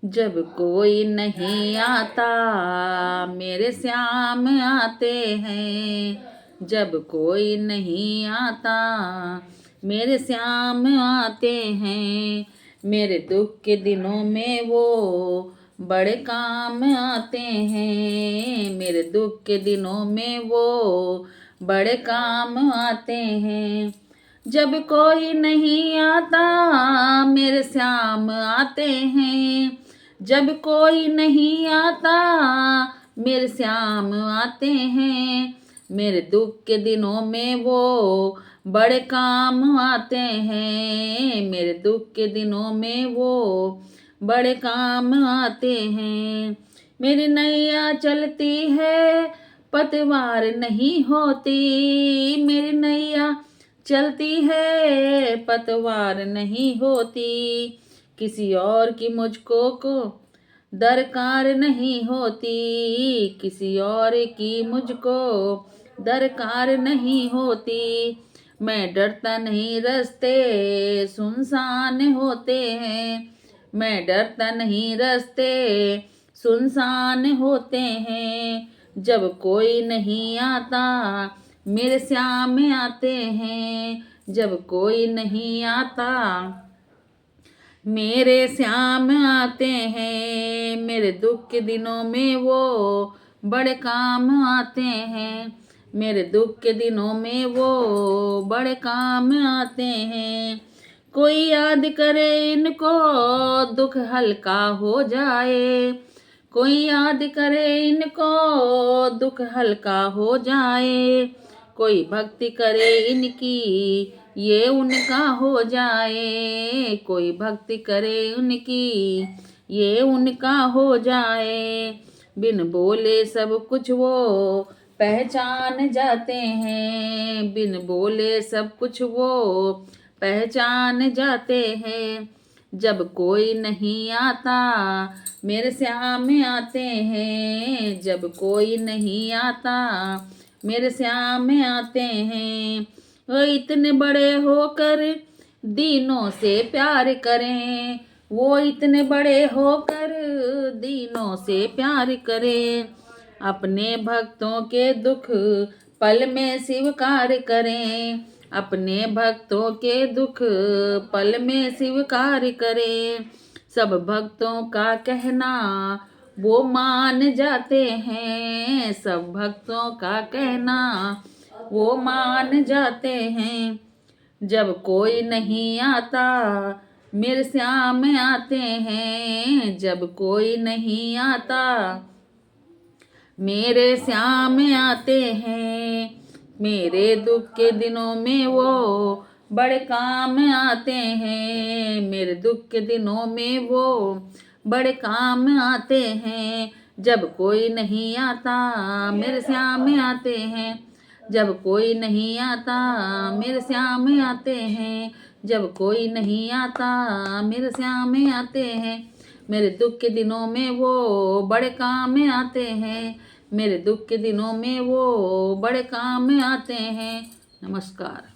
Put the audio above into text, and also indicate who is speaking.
Speaker 1: जब कोई नहीं आता मेरे श्याम आते हैं। जब कोई नहीं आता मेरे श्याम आते हैं। मेरे दुख के दिनों में वो बड़े काम आते हैं। मेरे दुख के दिनों में वो बड़े काम आते हैं। जब कोई नहीं आता मेरे श्याम आते हैं। जब कोई नहीं आता मेरे श्याम आते हैं। मेरे दुख के दिनों में वो बड़े काम आते हैं। मेरे दुख के दिनों में वो बड़े काम आते हैं। मेरी नैया चलती है पतवार नहीं होती। मेरी नैया चलती है पतवार नहीं होती। किसी और की मुझको को दरकार नहीं होती। किसी और की मुझको दरकार नहीं होती। मैं डरता नहीं रास्ते सुनसान होते हैं। मैं डरता नहीं रास्ते सुनसान होते हैं। जब कोई नहीं आता मेरे श्याम आते हैं। जब कोई नहीं आता मेरे श्याम आते हैं। मेरे दुख के दिनों में वो बड़े काम आते हैं। मेरे दुख के दिनों में वो बड़े काम आते हैं। कोई याद करे इनको दुख हल्का हो जाए। कोई याद करे इनको दुख हल्का हो जाए। कोई भक्ति करे इनकी ये उनका हो जाए। कोई भक्ति करे उनकी ये उनका हो जाए। बिन बोले सब कुछ वो पहचान जाते हैं। बिन बोले सब कुछ वो पहचान जाते हैं। जब कोई नहीं आता मेरे श्याम आते हैं। जब कोई नहीं आता मेरे श्याम आते हैं। वो इतने बड़े होकर दीनों से प्यार करें। वो इतने बड़े होकर दीनों से प्यार करें। अपने भक्तों के दुख पल में स्वीकार करें। अपने भक्तों के दुख पल में स्वीकार करें। सब भक्तों का कहना वो मान जाते हैं। सब भक्तों का कहना वो मान जाते हैं। जब कोई नहीं आता मेरे श्याम आते हैं। जब कोई नहीं आता मेरे श्याम आते हैं। मेरे दुख के दिनों में वो बड़े काम आते हैं। मेरे दुख के दिनों में वो बड़े काम आते हैं। जब कोई नहीं आता मेरे श्याम आते हैं। जब कोई नहीं आता मेरे श्याम आते हैं। जब कोई नहीं आता मेरे श्याम आते हैं। मेरे दुख के दिनों में वो बड़े काम आते हैं। मेरे दुख के दिनों में वो बड़े काम आते हैं। नमस्कार।